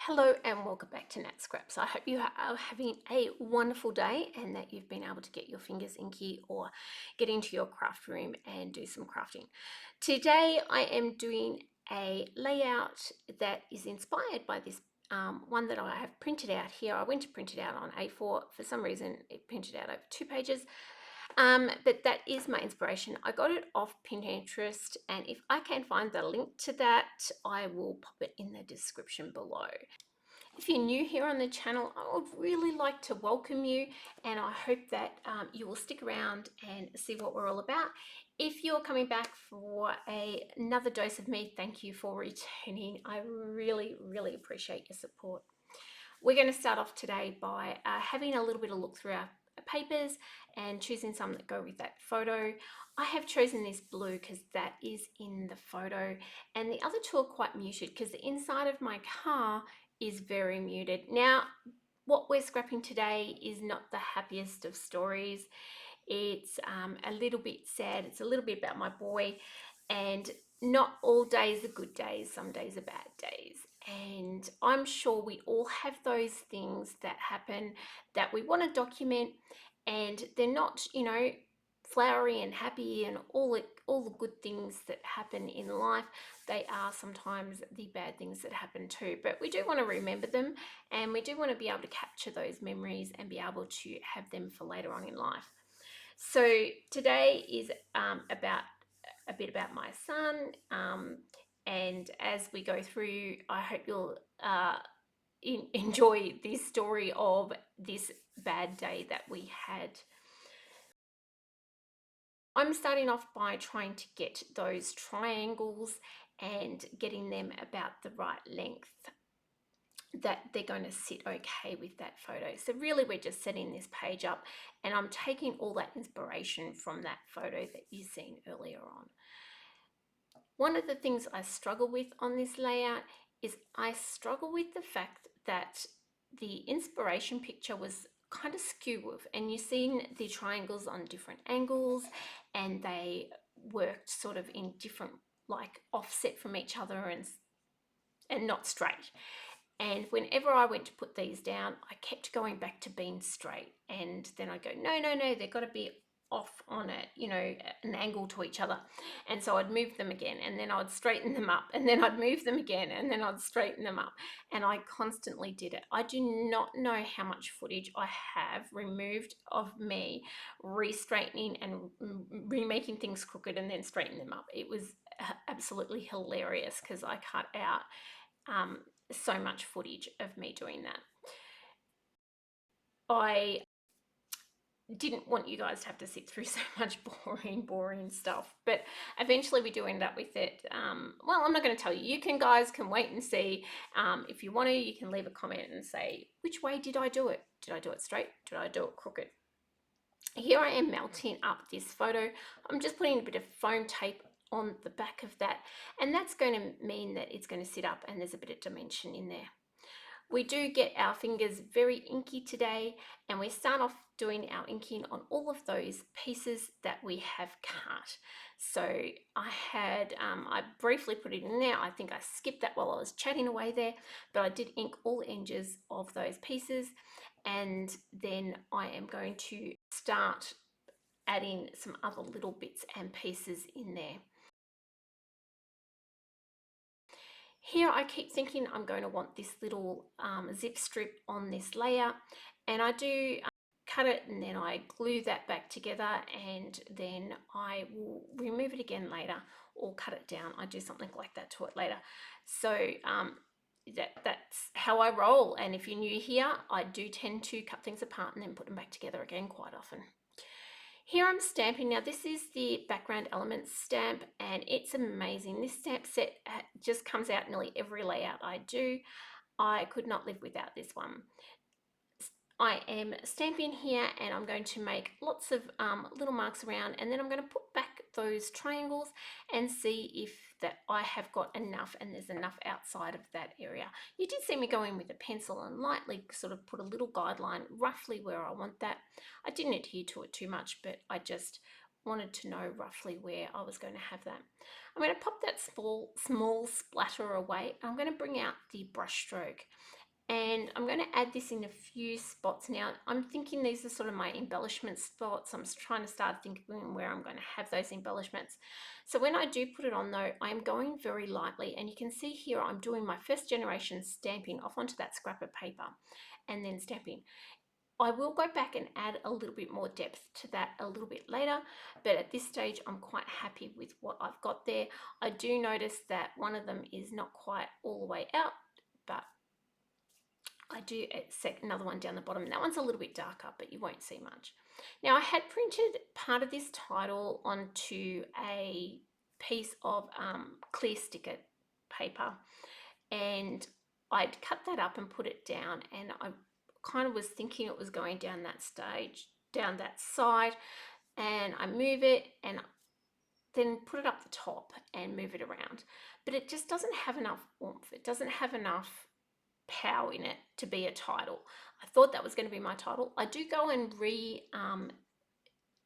Hello and welcome back to Nat Scraps. I hope you are having a wonderful day and that you've been able to get your fingers inky or get into your craft room and do some crafting. Today I am doing a layout that is inspired by this one that I have printed out here. I went to print it out on A4. For some reason it printed out over 2 pages. But that is my inspiration. I got it off Pinterest, and if I can find the link to that, I will pop it in the description below. If you're new here on the channel, I would really like to welcome you, and I hope that you will stick around and see what we're all about. If you're coming back for another dose of me, thank you for returning. I really, really appreciate your support. We're going to start off today by having a little bit of look through our papers and choosing some that go with that photo. I have chosen this blue because that is in the photo, and the other two are quite muted because the inside of my car is very muted. Now, what we're scrapping today is not the happiest of stories. It's a little bit sad. It's a little bit about my boy, and not all days are good days. Some days are bad days. And I'm sure we all have those things that happen that we want to document, and they're not, flowery and happy and all the good things that happen in life. They are sometimes the bad things that happen too, but we do want to remember them, and we do want to be able to capture those memories and be able to have them for later on in life. So today is about a bit about my son, and as we go through, I hope you'll enjoy this story of this bad day that we had. I'm starting off by trying to get those triangles and getting them about the right length that they're going to sit okay with that photo. So really we're just setting this page up, and I'm taking all that inspiration from that photo that you've seen earlier on. One of the things I struggle with on this layout is I struggle with the fact that the inspiration picture was kind of skew, and you've seen the triangles on different angles, and they worked sort of in different, like offset from each other and not straight. And whenever I went to put these down, I kept going back to being straight, and then I'd go, no, they've got to be off on an angle to each other. And so I'd move them again, and then I'd straighten them up, and then I'd move them again, and then I'd straighten them up, and I constantly did it. I do not know how much footage I have removed of me re-straightening and remaking things crooked and then straighten them up. It was absolutely hilarious because I cut out so much footage of me doing that. I didn't want you guys to have to sit through so much boring stuff, but eventually we do end up with it. Well, I'm not going to tell you. You guys can wait and see. If you want to, you can leave a comment and say, which way did I do it? Did I do it straight? Did I do it crooked? Here I am melting up this photo. I'm just putting a bit of foam tape on the back of that, and that's going to mean that it's going to sit up and there's a bit of dimension in there. We do get our fingers very inky today, and we start off doing our inking on all of those pieces that we have cut. So I briefly put it in there. I think I skipped that while I was chatting away there, but I did ink all the edges of those pieces, and then I am going to start adding some other little bits and pieces in there. Here I keep thinking I'm going to want this little zip strip on this layer, and I do cut it and then I glue that back together, and then I will remove it again later or cut it down. I do something like that to it later. So that's how I roll, and if you're new here, I do tend to cut things apart and then put them back together again quite often. Here I'm stamping. Now this is the background elements stamp, and it's amazing. This stamp set just comes out nearly every layout I do. I could not live without this one. I am stamping here, and I'm going to make lots of little marks around, and then I'm going to put back those triangles and see if that I have got enough and there's enough outside of that area. You did see me go in with a pencil and lightly sort of put a little guideline roughly where I want that. I didn't adhere to it too much, but I just wanted to know roughly where I was going to have that. I'm going to pop that small splatter away. I'm going to bring out the brush stroke, and I'm going to add this in a few spots. Now I'm thinking these are sort of my embellishment spots. I'm trying to start thinking where I'm going to have those embellishments. So when I do put it on though, I'm going very lightly, and you can see here I'm doing my first generation stamping off onto that scrap of paper and then stamping. I will go back and add a little bit more depth to that a little bit later, but at this stage I'm quite happy with what I've got there. I do notice that one of them is not quite all the way out, but I do set another one down the bottom, and that one's a little bit darker, but you won't see much. Now I had printed part of this title onto a piece of clear sticker paper, and I'd cut that up and put it down, and I kind of was thinking it was going down that stage, down that side, and I move it and then put it up the top and move it around. But it just doesn't have enough oomph. It doesn't have enough power in it to be a title. I thought that was going to be my title. I do go and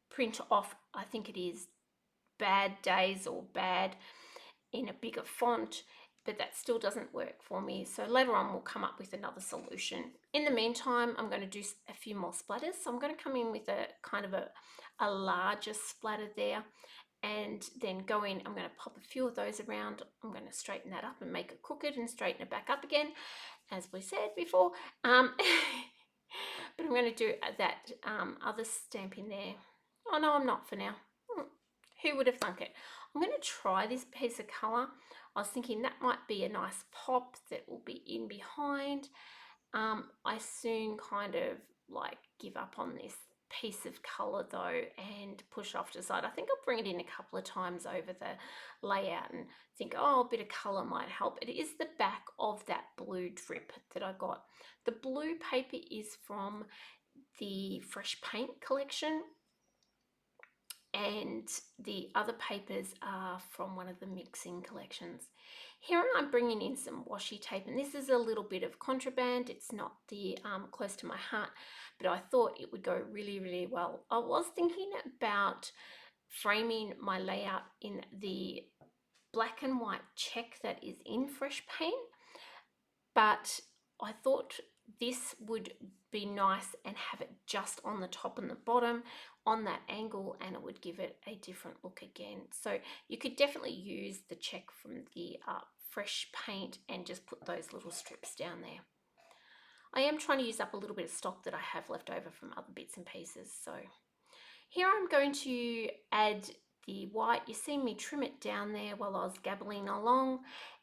print off, I think it is Bad Days or Bad in a bigger font, but that still doesn't work for me. So later on we'll come up with another solution. In the meantime, I'm going to do a few more splatters. So I'm going to come in with a kind of a larger splatter there, and then go in. I'm going to pop a few of those around. I'm going to straighten that up and make it crooked and straighten it back up again, as we said before. But I'm going to do that other stamp in there. Oh no, I'm not for now. Who would have thunk it? I'm going to try this piece of colour. I was thinking that might be a nice pop that will be in behind. I soon kind of like give up on this piece of colour though and push off to the side. I think I'll bring it in a couple of times over the layout and think, oh, a bit of colour might help. It is the back of that blue drip that I got. The blue paper is from the Fresh Paint collection, and the other papers are from one of the mixing collections. Here I'm bringing in some washi tape, and this is a little bit of contraband. It's not the close to my heart, but I thought it would go really, really well. I was thinking about framing my layout in the black and white check that is in Fresh Paint, but I thought this would be nice and have it just on the top and the bottom on that angle, and it would give it a different look again. So you could definitely use the check from the Fresh Paint and just put those little strips down there. I am trying to use up a little bit of stock that I have left over from other bits and pieces. So here I'm going to add the white. You see me trim it down there while I was gabbling along,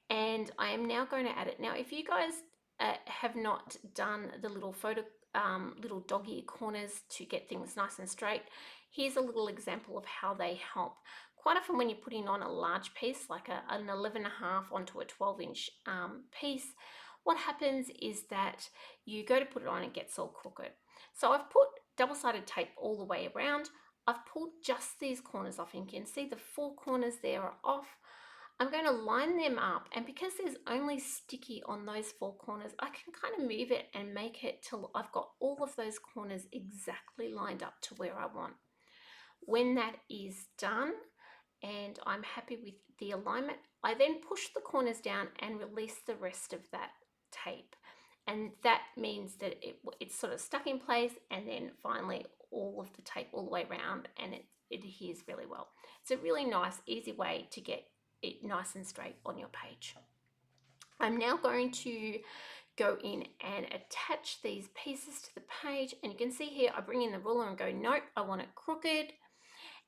and I am now going to add it. Now if you guys have not done the little little doggy corners to get things nice and straight, here's a little example of how they help. Quite often when you're putting on a large piece like an 11.5 onto a 12-inch piece, what happens is that you go to put it on and it gets all crooked. So I've put double-sided tape all the way around. I've pulled just these corners off, and you can see the 4 corners there are off. I'm going to line them up, and because there's only sticky on those 4 corners, I can kind of move it and make it till I've got all of those corners exactly lined up to where I want. When that is done and I'm happy with the alignment, I then push the corners down and release the rest of that tape. And that means that it's sort of stuck in place, and then finally all of the tape all the way around, and it adheres really well. It's a really nice, easy way to get it nice and straight on your page. I'm now going to go in and attach these pieces to the page, and you can see here I bring in the ruler and go, nope, I want it crooked,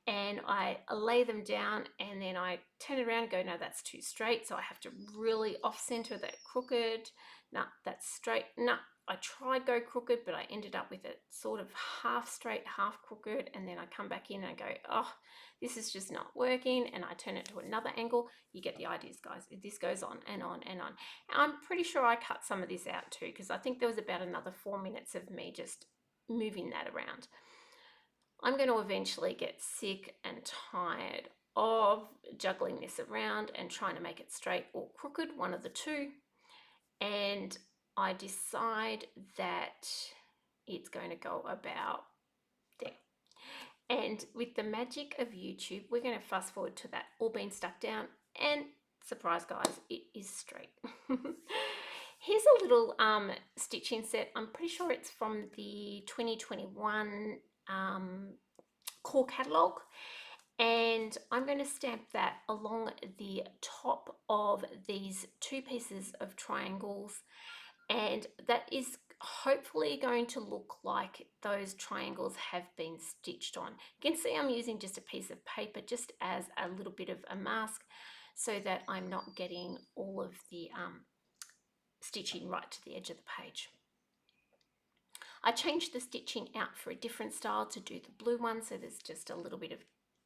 and I lay them down, and then I turn it around and go, no, that's too straight, so I have to really off center that crooked. No, that's straight. No, I tried go crooked, but I ended up with it sort of half straight, half crooked, and then I come back in and I go, oh, this is just not working, and I turn it to another angle. You get the ideas, guys. This goes on and on and on. I'm pretty sure I cut some of this out too, because I think there was about another 4 minutes of me just moving that around. I'm going to eventually get sick and tired of juggling this around and trying to make it straight or crooked, one of the two. And I decide that it's going to go about there. And with the magic of YouTube, we're going to fast forward to that all being stuck down, and surprise guys, it is straight. Here's a little stitching set. I'm pretty sure it's from the 2021 core catalogue, and I'm going to stamp that along the top of these two pieces of triangles, and that is hopefully going to look like those triangles have been stitched on. You can see I'm using just a piece of paper just as a little bit of a mask so that I'm not getting all of the stitching right to the edge of the page. I changed the stitching out for a different style to do the blue one, so there's just a little bit of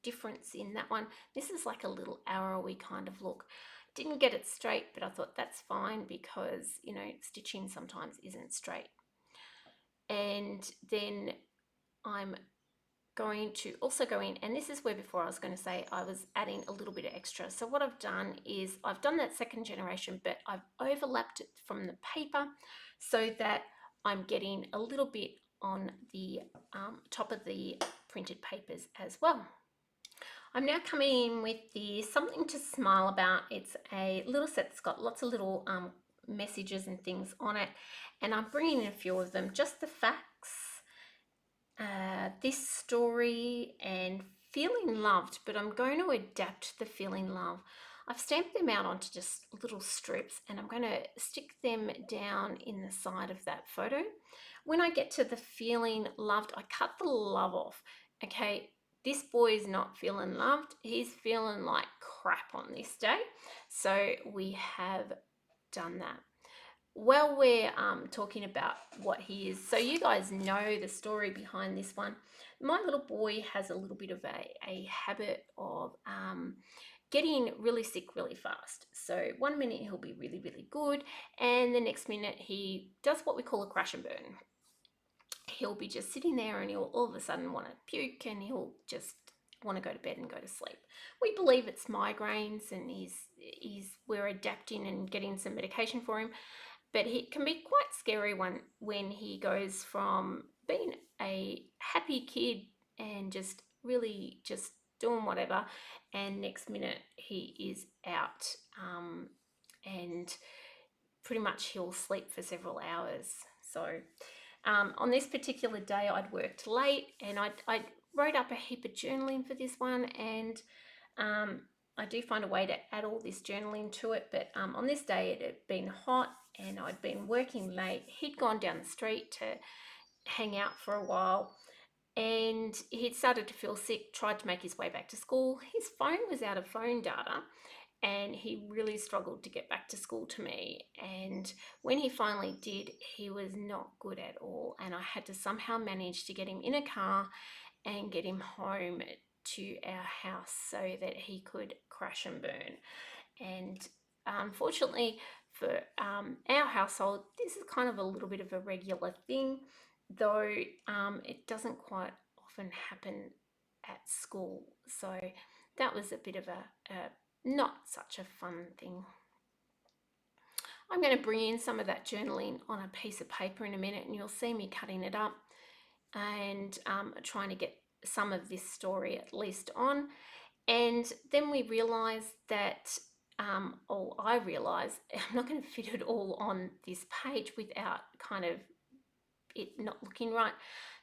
difference in that one. This is like a little arrowy kind of look. Didn't get it straight, but I thought that's fine because, you know, stitching sometimes isn't straight. And then I'm going to also go in, and this is where before I was going to say I was adding a little bit of extra. So what I've done is I've done that second generation, but I've overlapped it from the paper so that I'm getting a little bit on the top of the printed papers as well. I'm now coming in with the Something to Smile About. It's a little set that's got lots of little messages and things on it, and I'm bringing in a few of them, just the facts, this story, and feeling loved, but I'm going to adapt the feeling love. I've stamped them out onto just little strips, and I'm going to stick them down in the side of that photo. When I get to the feeling loved, I cut the love off. Okay, this boy is not feeling loved. He's feeling like crap on this day. So we have done that. Well, we're talking about what he is, so you guys know the story behind this one. My little boy has a little bit of a habit of getting really sick really fast. So one minute he'll be really, really good, and the next minute he does what we call a crash and burn. He'll be just sitting there and he'll all of a sudden want to puke, and he'll just want to go to bed and go to sleep. We believe it's migraines, and we're adapting and getting some medication for him. But it can be quite scary when he goes from being a happy kid and just really just doing whatever, and next minute he is out, and pretty much he'll sleep for several hours. So on this particular day I'd worked late, and I wrote up a heap of journaling for this one, and I do find a way to add all this journaling to it, but on this day it had been hot and I'd been working late. He'd gone down the street to hang out for a while, and he'd started to feel sick, tried to make his way back to school. His phone was out of phone data, and he really struggled to get back to school to me. And when he finally did, he was not good at all, and I had to somehow manage to get him in a car and get him home to our house so that he could crash and burn. And unfortunately for our household, this is kind of a little bit of a regular thing, though it doesn't quite often happen at school. So that was a bit of a not such a fun thing. I'm going to bring in some of that journaling on a piece of paper in a minute, and you'll see me cutting it up and trying to get some of this story at least on. And then we realized that, I realized I'm not going to fit it all on this page without kind of it not looking right.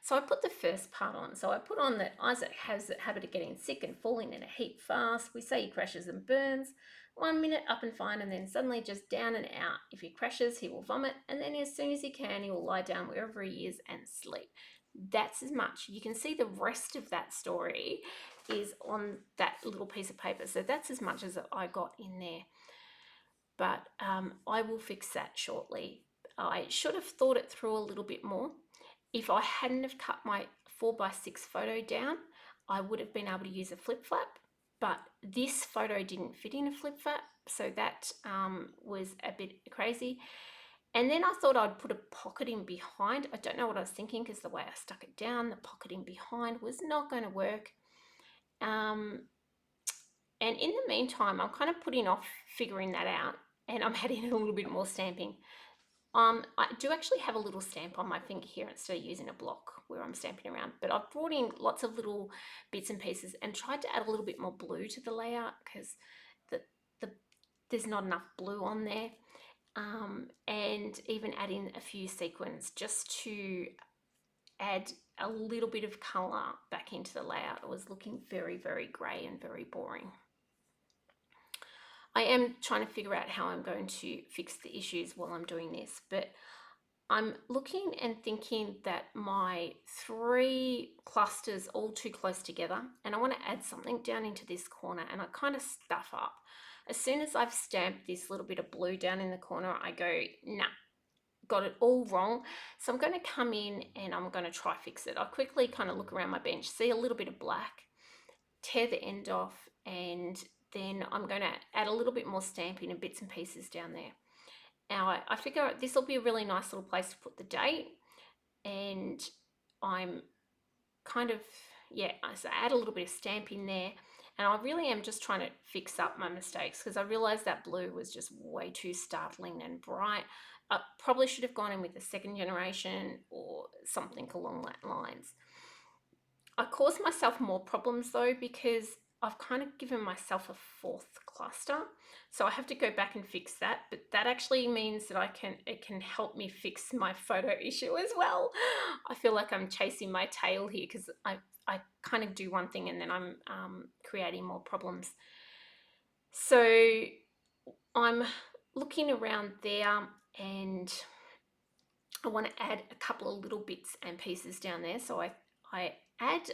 So I put the first part on. So I put on that Isaac has the habit of getting sick and falling in a heap fast. We say he crashes and burns. 1 minute up and fine, and then suddenly just down and out. If he crashes, he will vomit, and then as soon as he can, he will lie down wherever he is and sleep. That's as much. You can see the rest of that story is on that little piece of paper. So that's as much as I got in there. But I will fix that shortly. I should have thought it through a little bit more. If I hadn't have cut my 4x6 photo down, I would have been able to use a flip flap, but this photo didn't fit in a flip flap, so that was a bit crazy. And then I thought I'd put a pocket in behind. I don't know what I was thinking, because the way I stuck it down, the pocket in behind was not going to work. And in the meantime, I'm kind of putting off figuring that out, and I'm adding a little bit more stamping. I do actually have a little stamp on my finger here instead of using a block where I'm stamping around, but I've brought in lots of little bits and pieces and tried to add a little bit more blue to the layout because the, the there's not enough blue on there, and even adding a few sequins just to add a little bit of colour back into the layout. It was looking very, very grey and very boring. I am trying to figure out how I'm going to fix the issues while I'm doing this, but I'm looking and thinking that my 3 clusters all too close together, and I want to add something down into this corner, and I kind of stuff up. As soon as I've stamped this little bit of blue down in the corner, I go, nah, got it all wrong. So I'm going to come in and I'm going to try fix it. I quickly kind of look around my bench, see a little bit of black, tear the end off, and then I'm going to add a little bit more stamping and bits and pieces down there. Now I figure this will be a really nice little place to put the date, and I'm kind of, yeah, so I add a little bit of stamping there, and I really am just trying to fix up my mistakes because I realized that blue was just way too startling and bright. I probably should have gone in with the 2nd generation or something along that lines. I caused myself more problems though because I've kind of given myself a 4th cluster, so I have to go back and fix that. But that actually means that it can help me fix my photo issue as well. I feel like I'm chasing my tail here because I kind of do one thing and then I'm creating more problems. So I'm looking around there and I want to add a couple of little bits and pieces down there. So I add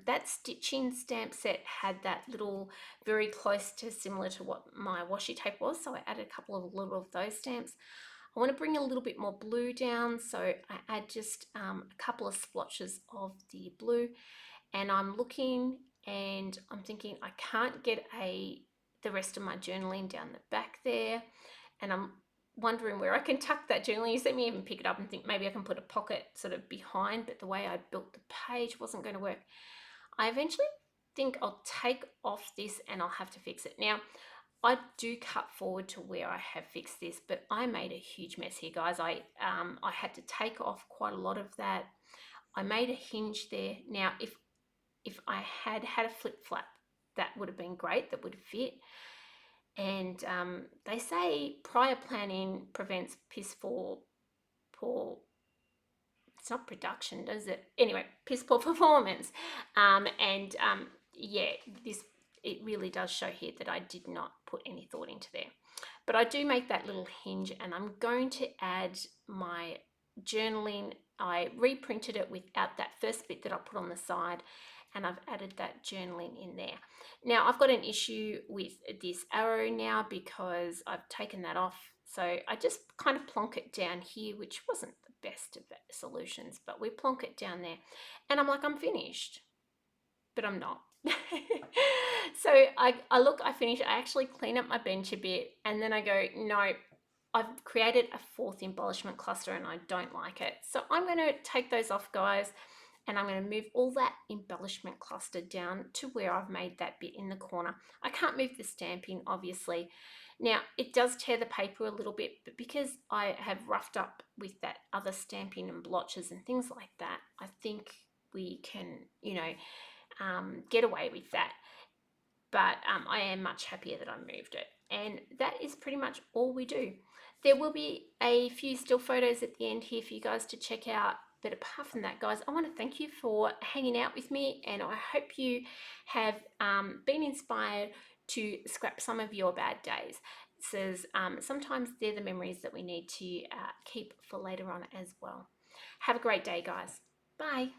that stitching stamp set had that little very close to similar to what my washi tape was. So I added a couple of little of those stamps. I want to bring a little bit more blue down. So I add just a couple of splotches of the blue, and I'm looking and I'm thinking I can't get the rest of my journaling down the back there, and I'm wondering where I can tuck that journaling. You see me even pick it up and think maybe I can put a pocket sort of behind, but the way I built the page wasn't going to work. I eventually think I'll take off this and I'll have to fix it. Now, I do cut forward to where I have fixed this, but I made a huge mess here, guys. I had to take off quite a lot of that. I made a hinge there. Now, if I had had a flip flap, that would have been great. That would have fit. And they say prior planning prevents piss poor, it's not production, does it? Anyway, piss poor performance. Yeah, it really does show here that I did not put any thought into there. But I do make that little hinge, and I'm going to add my journaling. I reprinted it without that first bit that I put on the side, and I've added that journaling in there. Now I've got an issue with this arrow now because I've taken that off. So I just kind of plonk it down here, which wasn't the best of solutions, but we plonk it down there. And I'm like, I'm finished, but I'm not. So I finish, I actually clean up my bench a bit, and then I go, no, I've created a 4th embellishment cluster and I don't like it. So I'm going to take those off, guys, and I'm going to move all that embellishment cluster down to where I've made that bit in the corner. I can't move the stamping, obviously. Now, it does tear the paper a little bit, but because I have roughed up with that other stamping and blotches and things like that, I think we can, get away with that. But I am much happier that I moved it. And that is pretty much all we do. There will be a few still photos at the end here for you guys to check out. But apart from that, guys, I want to thank you for hanging out with me, and I hope you have been inspired to scrap some of your bad days. It says sometimes they're the memories that we need to keep for later on as well. Have a great day, guys. Bye.